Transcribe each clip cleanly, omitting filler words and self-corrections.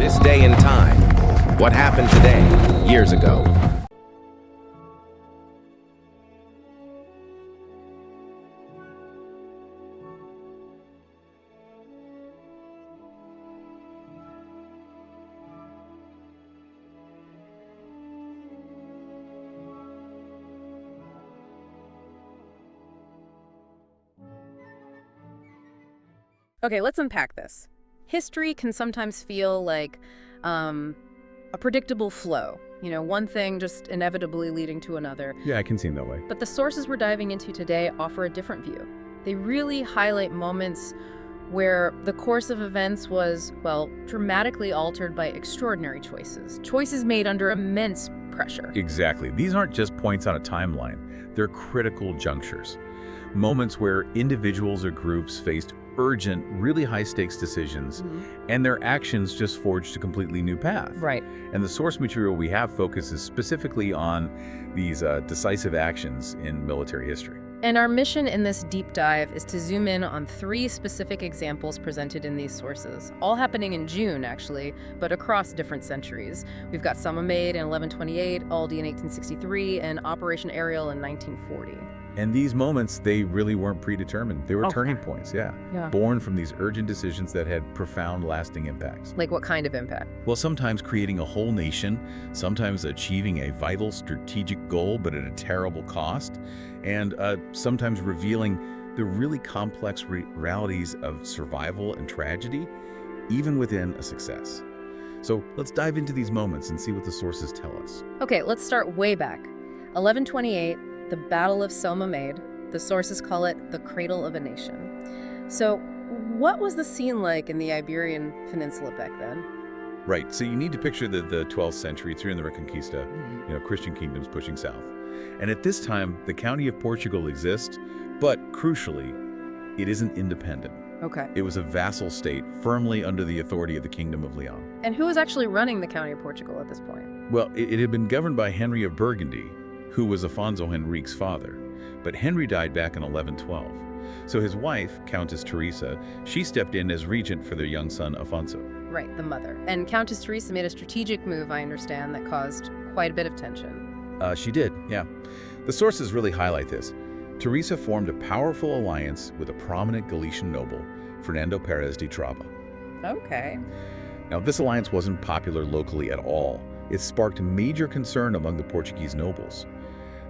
This day and time. What happened today, years ago. Okay, let's unpack this. History can sometimes feel like a predictable flow. You know, one thing just inevitably leading to another. Yeah, I can seem that way. But the sources we're diving into today offer a different view. They really highlight moments where the course of events was, well, dramatically altered by extraordinary choices. Choices made under immense pressure. Exactly. These aren't just points on a timeline. They're critical junctures. Moments where individuals or groups faced urgent, really high-stakes decisions, and their actions just forged a completely new path. Right. And the source material we have focuses specifically on these decisive actions in military history. And our mission in this deep dive is to zoom in on 3 specific examples presented in these sources, all happening in June, actually, but across different centuries. We've got São Mamede in 1128, Aldie in 1863, and Operation Ariel in 1940. And these moments, they really weren't predetermined. They were turning points, yeah. Born from these urgent decisions that had profound, lasting impacts. Like what kind of impact? Well, sometimes creating a whole nation, sometimes achieving a vital strategic goal, but at a terrible cost, and sometimes revealing the really complex realities of survival and tragedy, even within a success. So let's dive into these moments and see what the sources tell us. Okay, let's start way back. 1128, the Battle of São Mamede. The sources call it the cradle of a nation. So what was the scene like in the Iberian Peninsula back then? Right, so you need to picture the 12th century, through in the Reconquista, Christian kingdoms pushing south. And at this time, the county of Portugal exists, but crucially, it isn't independent. Okay. It was a vassal state, firmly under the authority of the Kingdom of Leon. And who was actually running the county of Portugal at this point? Well, it had been governed by Henry of Burgundy, who was Afonso Henriques' father. But Henry died back in 1112. So his wife, Countess Teresa, she stepped in as regent for their young son, Afonso. Right, the mother. And Countess Teresa made a strategic move, I understand, that caused quite a bit of tension. She did, yeah. The sources really highlight this. Teresa formed a powerful alliance with a prominent Galician noble, Fernando Pérez de Traba. Okay. Now, this alliance wasn't popular locally at all. It sparked major concern among the Portuguese nobles.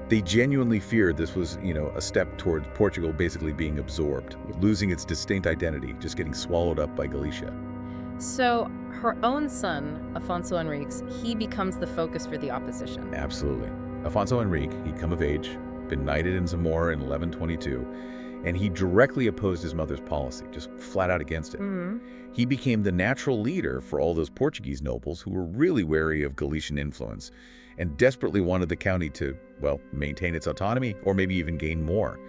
They genuinely feared this was, a step towards Portugal basically being absorbed, losing its distinct identity, just getting swallowed up by Galicia. So her own son, Afonso Henriques, he becomes the focus for the opposition. Absolutely. Afonso Henrique, he'd come of age, been knighted in Zamora in 1122, and he directly opposed his mother's policy, just flat out against it. He became the natural leader for all those Portuguese nobles who were really wary of Galician influence and desperately wanted the county to, well, maintain its autonomy or maybe even gain more.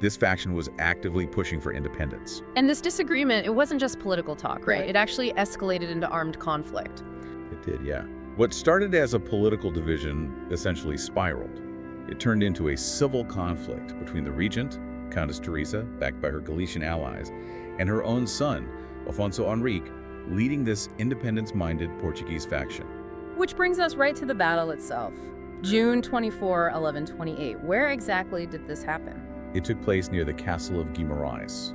This faction was actively pushing for independence. And this disagreement, it wasn't just political talk, right? It actually escalated into armed conflict. It did, yeah. What started as a political division essentially spiraled. It turned into a civil conflict between the regent, Countess Teresa, backed by her Galician allies, and her own son, Afonso Henrique, leading this independence-minded Portuguese faction. Which brings us right to the battle itself. June 24, 1128. Where exactly did this happen? It took place near the castle of Guimarães.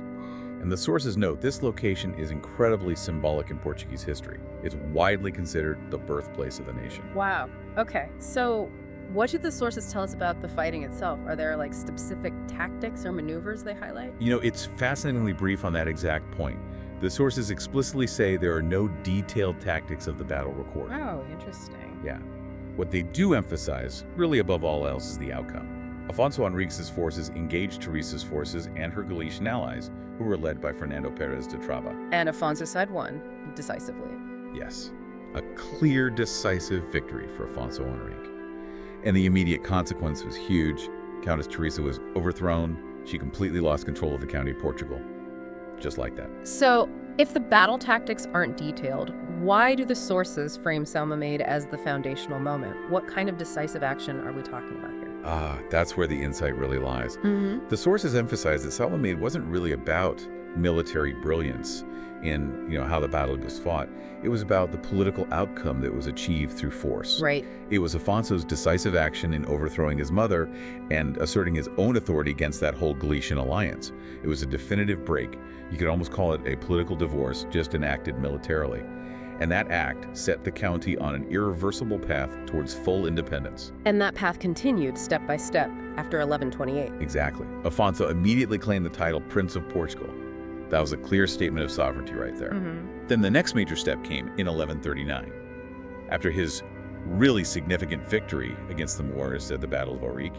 And the sources note this location is incredibly symbolic in Portuguese history. It's widely considered the birthplace of the nation. Wow. Okay, so what do the sources tell us about the fighting itself? Are there like specific tactics or maneuvers they highlight? It's fascinatingly brief on that exact point. The sources explicitly say there are no detailed tactics of the battle recorded. Oh, interesting. Yeah. What they do emphasize, really above all else, is the outcome. Afonso Henriques' forces engaged Teresa's forces and her Galician allies, who were led by Fernando Pérez de Traba. And Afonso's side won, decisively. Yes. A clear, decisive victory for Afonso Henrique. And the immediate consequence was huge. Countess Teresa was overthrown. She completely lost control of the county of Portugal. Just like that. So, if the battle tactics aren't detailed, why do the sources frame São Mamede as the foundational moment? What kind of decisive action are we talking about here? That's where the insight really lies. The sources emphasize that São Mamede wasn't really about military brilliance in, how the battle was fought. It was about the political outcome that was achieved through force. Right. It was Afonso's decisive action in overthrowing his mother and asserting his own authority against that whole Galician alliance. It was a definitive break. You could almost call it a political divorce, just enacted militarily. And that act set the county on an irreversible path towards full independence. And that path continued step by step after 1128. Exactly. Afonso immediately claimed the title Prince of Portugal. That was a clear statement of sovereignty right there. Then the next major step came in 1139. After his really significant victory against the Moors at the Battle of Aldie,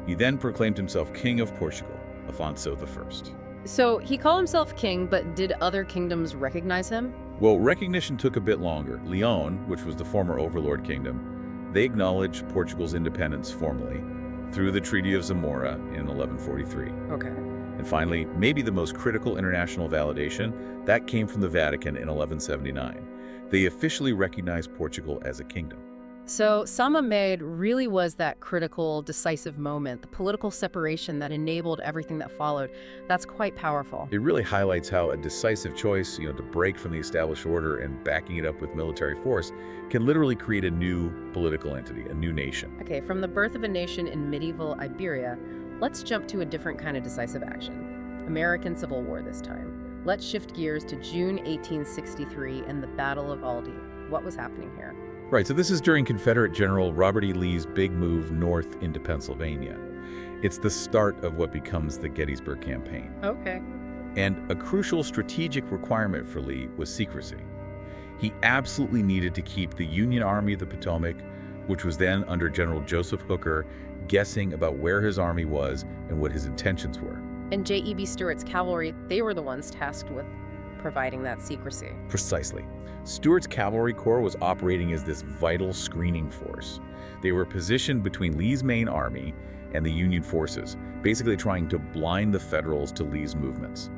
he then proclaimed himself King of Portugal, Afonso I. So he called himself king, but did other kingdoms recognize him? Well, recognition took a bit longer. Leon, which was the former overlord kingdom, they acknowledged Portugal's independence formally through the Treaty of Zamora in 1143. Okay. And finally, maybe the most critical international validation, that came from the Vatican in 1179. They officially recognized Portugal as a kingdom. So São Mamede really was that critical, decisive moment, the political separation that enabled everything that followed. That's quite powerful. It really highlights how a decisive choice, to break from the established order and backing it up with military force can literally create a new political entity, a new nation. Okay, from the birth of a nation in medieval Iberia, let's jump to a different kind of decisive action. American Civil War this time. Let's shift gears to June 1863 and the Battle of Aldie. What was happening here? Right, so this is during Confederate General Robert E. Lee's big move north into Pennsylvania. It's the start of what becomes the Gettysburg Campaign. Okay. And a crucial strategic requirement for Lee was secrecy. He absolutely needed to keep the Union Army of the Potomac, which was then under General Joseph Hooker, guessing about where his army was and what his intentions were. And J.E.B. Stuart's cavalry, they were the ones tasked with providing that secrecy. Precisely. Stuart's cavalry corps was operating as this vital screening force. They were positioned between Lee's main army and the Union forces, basically trying to blind the Federals to Lee's movements,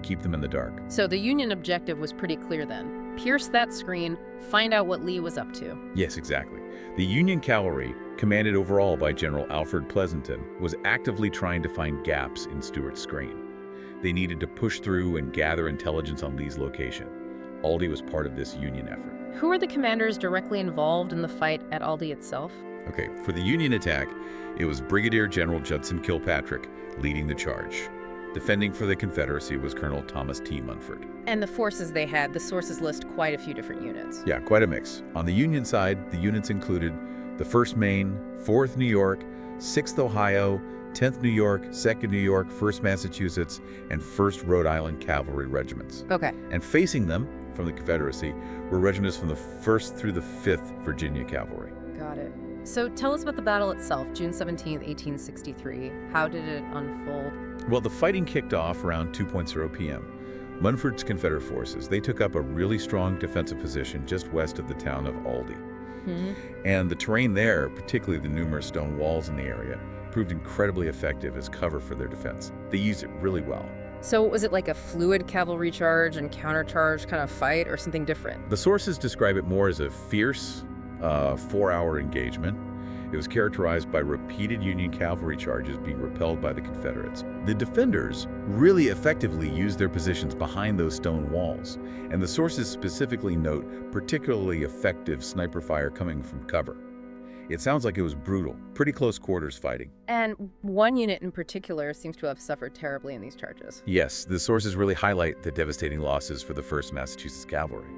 keep them in the dark. So the Union objective was pretty clear then. Pierce that screen, find out what Lee was up to. Yes, exactly. The Union cavalry, commanded overall by General Alfred Pleasonton, was actively trying to find gaps in Stuart's screen. They needed to push through and gather intelligence on Lee's location. Aldie was part of this Union effort. Who are the commanders directly involved in the fight at Aldie itself? Okay, for the Union attack, it was Brigadier General Judson Kilpatrick leading the charge. Defending for the Confederacy was Colonel Thomas T. Munford. And the forces they had, the sources list quite a few different units. Yeah, quite a mix. On the Union side, the units included the 1st Maine, 4th New York, 6th Ohio, 10th New York, 2nd New York, 1st Massachusetts, and 1st Rhode Island Cavalry regiments. Okay. And facing them, from the Confederacy, were regiments from the 1st through the 5th Virginia Cavalry. Got it. So tell us about the battle itself, June 17th, 1863. How did it unfold? Well, the fighting kicked off around 2:00 p.m. Munford's Confederate forces, they took up a really strong defensive position just west of the town of Aldie. And the terrain there, particularly the numerous stone walls in the area, proved incredibly effective as cover for their defense. They used it really well. So was it like a fluid cavalry charge and countercharge kind of fight or something different? The sources describe it more as a fierce, 4-hour engagement. It was characterized by repeated Union cavalry charges being repelled by the Confederates. The defenders really effectively used their positions behind those stone walls, and the sources specifically note particularly effective sniper fire coming from cover. It sounds like it was brutal, pretty close quarters fighting. And one unit in particular seems to have suffered terribly in these charges. Yes, the sources really highlight the devastating losses for the 1st Massachusetts Cavalry.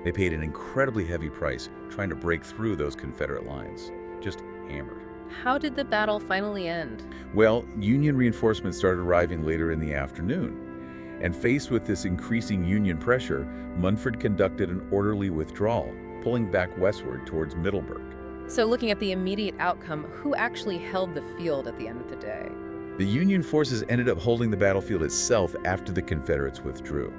They paid an incredibly heavy price trying to break through those Confederate lines, just hammered. How did the battle finally end? Well, Union reinforcements started arriving later in the afternoon. And faced with this increasing Union pressure, Munford conducted an orderly withdrawal, pulling back westward towards Middleburg. So looking at the immediate outcome, who actually held the field at the end of the day? The Union forces ended up holding the battlefield itself after the Confederates withdrew.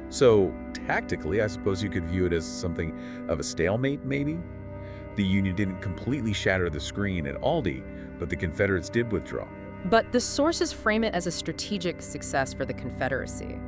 So, tactically, I suppose you could view it as something of a stalemate, maybe? The Union didn't completely shatter the screen at Aldie, but the Confederates did withdraw. But the sources frame it as a strategic success for the Confederacy.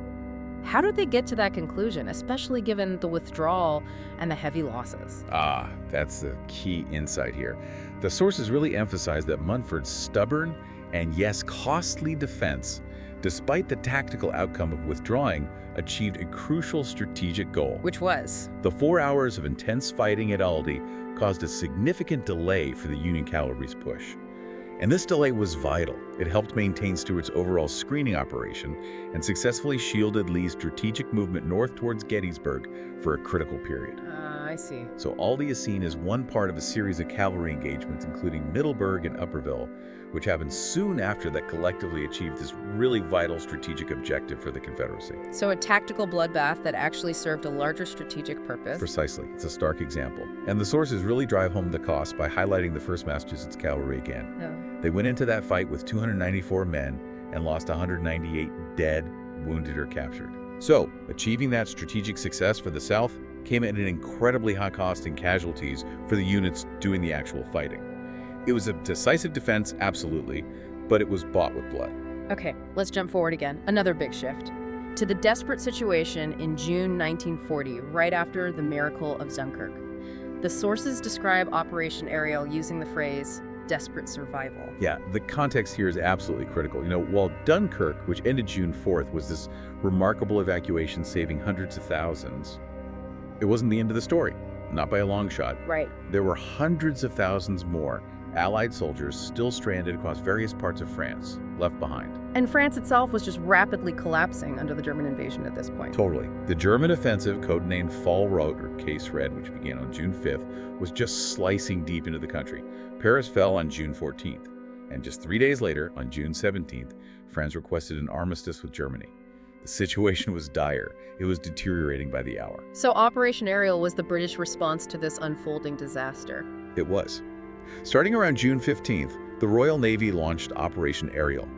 How did they get to that conclusion, especially given the withdrawal and the heavy losses? Ah, that's the key insight here. The sources really emphasize that Munford's stubborn and, yes, costly defense despite the tactical outcome of withdrawing, achieved a crucial strategic goal. Which was? The 4 hours of intense fighting at Aldie caused a significant delay for the Union cavalry's push. And this delay was vital. It helped maintain Stuart's overall screening operation and successfully shielded Lee's strategic movement north towards Gettysburg for a critical period. I see. So Aldie is seen as one part of a series of cavalry engagements, including Middleburg and Upperville, which happened soon after that collectively achieved this really vital strategic objective for the Confederacy. So a tactical bloodbath that actually served a larger strategic purpose. Precisely. It's a stark example. And the sources really drive home the cost by highlighting the 1st Massachusetts Cavalry again. No. They went into that fight with 294 men and lost 198 dead, wounded, or captured. So, achieving that strategic success for the South came at an incredibly high cost in casualties for the units doing the actual fighting. It was a decisive defense, absolutely, but it was bought with blood. Okay, let's jump forward again. Another big shift. To the desperate situation in June 1940, right after the miracle of Dunkirk. The sources describe Operation Ariel using the phrase, desperate survival. Yeah, the context here is absolutely critical. While Dunkirk, which ended June 4th, was this remarkable evacuation saving hundreds of thousands, it wasn't the end of the story, not by a long shot. Right. There were hundreds of thousands more Allied soldiers still stranded across various parts of France, left behind. And France itself was just rapidly collapsing under the German invasion at this point. Totally. The German offensive, codenamed Fall Rot, or Case Red, which began on June 5th, was just slicing deep into the country. Paris fell on June 14th, and just 3 days later, on June 17th, France requested an armistice with Germany. The situation was dire. It was deteriorating by the hour. So Operation Ariel was the British response to this unfolding disaster. It was. Starting around June 15th, the Royal Navy launched Operation Ariel.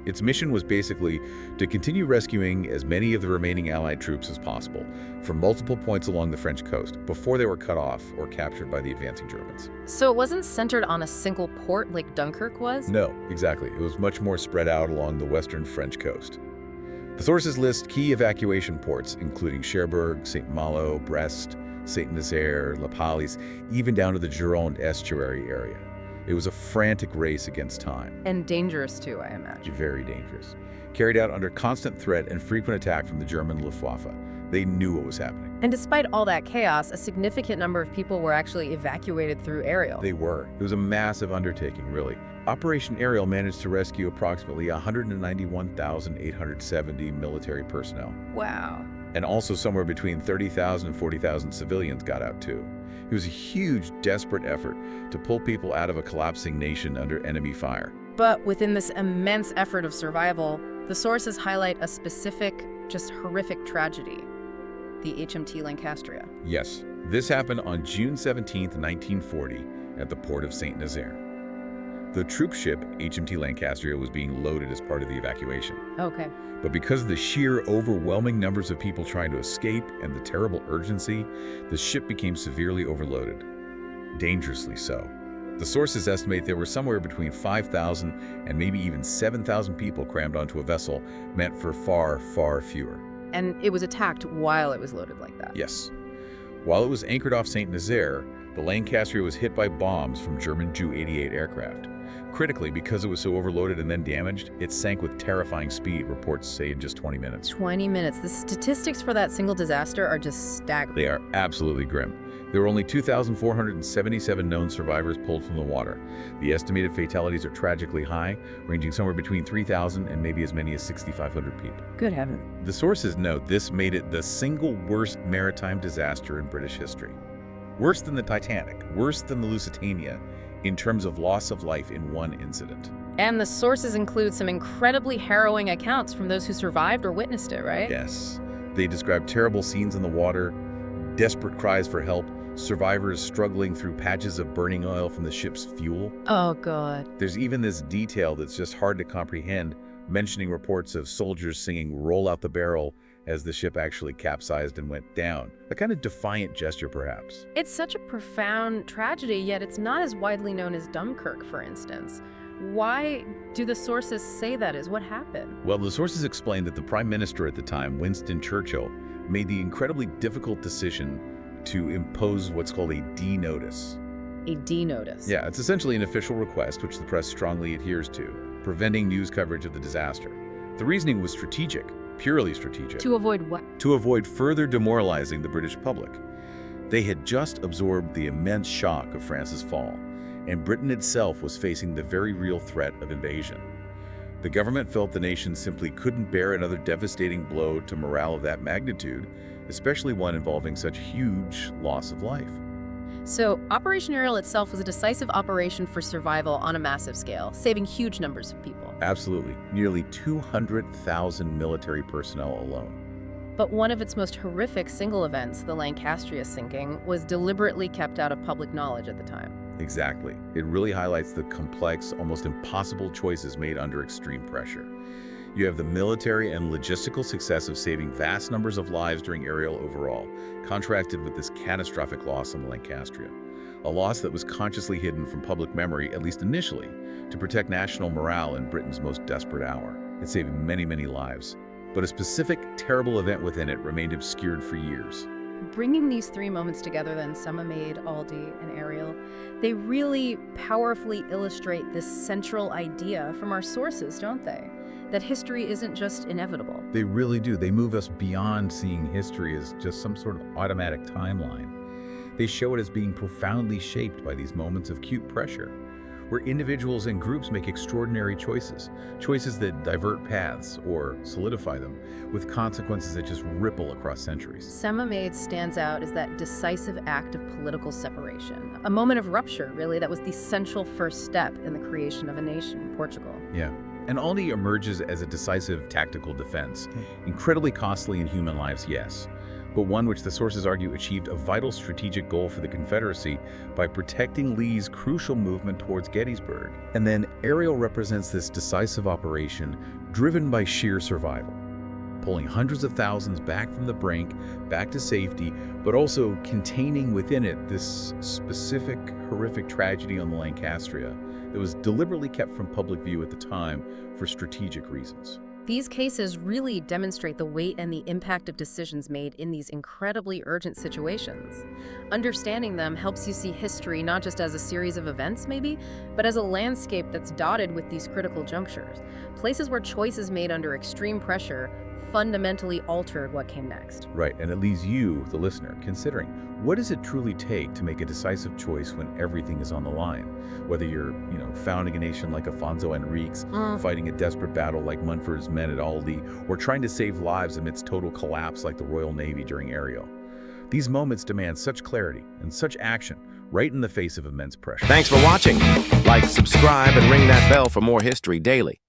Its mission was basically to continue rescuing as many of the remaining Allied troops as possible from multiple points along the French coast before they were cut off or captured by the advancing Germans. So it wasn't centered on a single port like Dunkirk was? No, exactly. It was much more spread out along the western French coast. The sources list key evacuation ports, including Cherbourg, Saint-Malo, Brest, Saint-Nazaire, La Pallice, even down to the Gironde estuary area. It was a frantic race against time. And dangerous too, I imagine. Very dangerous. Carried out under constant threat and frequent attack from the German Luftwaffe. They knew what was happening. And despite all that chaos, a significant number of people were actually evacuated through Ariel. They were. It was a massive undertaking, really. Operation Ariel managed to rescue approximately 191,870 military personnel. Wow. And also somewhere between 30,000 and 40,000 civilians got out too. It was a huge, desperate effort to pull people out of a collapsing nation under enemy fire. But within this immense effort of survival, the sources highlight a specific, just horrific tragedy, the HMT Lancastria. Yes, this happened on June 17, 1940, at the port of Saint-Nazaire. The troop ship HMT Lancastria was being loaded as part of the evacuation. Okay. But because of the sheer overwhelming numbers of people trying to escape and the terrible urgency, the ship became severely overloaded. Dangerously so. The sources estimate there were somewhere between 5,000 and maybe even 7,000 people crammed onto a vessel meant for far, far fewer. And it was attacked while it was loaded like that. Yes. While it was anchored off Saint-Nazaire, the Lancastria was hit by bombs from German Ju-88 aircraft. Critically, because it was so overloaded and then damaged, it sank with terrifying speed, reports say, in just 20 minutes. 20 minutes. The statistics for that single disaster are just staggering. They are absolutely grim. There were only 2,477 known survivors pulled from the water. The estimated fatalities are tragically high, ranging somewhere between 3,000 and maybe as many as 6,500 people. Good heavens. The sources note this made it the single worst maritime disaster in British history. Worse than the Titanic, worse than the Lusitania, in terms of loss of life in one incident. And the sources include some incredibly harrowing accounts from those who survived or witnessed it, right? Yes. They describe terrible scenes in the water, desperate cries for help, survivors struggling through patches of burning oil from the ship's fuel. Oh, God. There's even this detail that's just hard to comprehend, mentioning reports of soldiers singing "Roll Out the Barrel" as the ship actually capsized and went down. A kind of defiant gesture, perhaps. It's such a profound tragedy, yet it's not as widely known as Dunkirk, for instance. Why do the sources say that is? What happened? Well, the sources explain that the Prime Minister at the time, Winston Churchill, made the incredibly difficult decision to impose what's called a D-notice. A D-notice? Yeah, it's essentially an official request which the press strongly adheres to, preventing news coverage of the disaster. The reasoning was strategic, purely strategic. To avoid what? To avoid further demoralizing the British public. They had just absorbed the immense shock of France's fall, and Britain itself was facing the very real threat of invasion. The government felt the nation simply couldn't bear another devastating blow to morale of that magnitude, especially one involving such huge loss of life. So, Operation Ariel itself was a decisive operation for survival on a massive scale, saving huge numbers of people. Absolutely. Nearly 200,000 military personnel alone. But one of its most horrific single events, the Lancastria sinking, was deliberately kept out of public knowledge at the time. Exactly. It really highlights the complex, almost impossible choices made under extreme pressure. You have the military and logistical success of saving vast numbers of lives during Ariel overall, contrasted with this catastrophic loss on the Lancastria. A loss that was consciously hidden from public memory, at least initially, to protect national morale in Britain's most desperate hour. It saved many, many lives. But a specific, terrible event within it remained obscured for years. Bringing these three moments together then, São Mamede, Aldie, and Ariel, they really powerfully illustrate this central idea from our sources, don't they? That history isn't just inevitable. They really do. They move us beyond seeing history as just some sort of automatic timeline. They show it as being profoundly shaped by these moments of acute pressure, where individuals and groups make extraordinary choices that divert paths or solidify them, with consequences that just ripple across centuries. São Mamede stands out as that decisive act of political separation, a moment of rupture, really, that was the essential first step in the creation of a nation, Portugal. Yeah. And Aldie emerges as a decisive tactical defense, incredibly costly in human lives, yes, but one which the sources argue achieved a vital strategic goal for the Confederacy by protecting Lee's crucial movement towards Gettysburg. And then Ariel represents this decisive operation driven by sheer survival, pulling hundreds of thousands back from the brink, back to safety, but also containing within it this specific horrific tragedy on the Lancastria that was deliberately kept from public view at the time for strategic reasons. These cases really demonstrate the weight and the impact of decisions made in these incredibly urgent situations. Understanding them helps you see history not just as a series of events, maybe, but as a landscape that's dotted with these critical junctures, places where choices made under extreme pressure fundamentally altered what came next. Right, and it leaves you, the listener, considering, what does it truly take to make a decisive choice when everything is on the line? Whether you're, founding a nation like Afonso Henriques, fighting a desperate battle like Munford's men at Aldie, or trying to save lives amidst total collapse like the Royal Navy during Ariel. These moments demand such clarity and such action right in the face of immense pressure. Thanks for watching. Like, subscribe, and ring that bell for more history daily.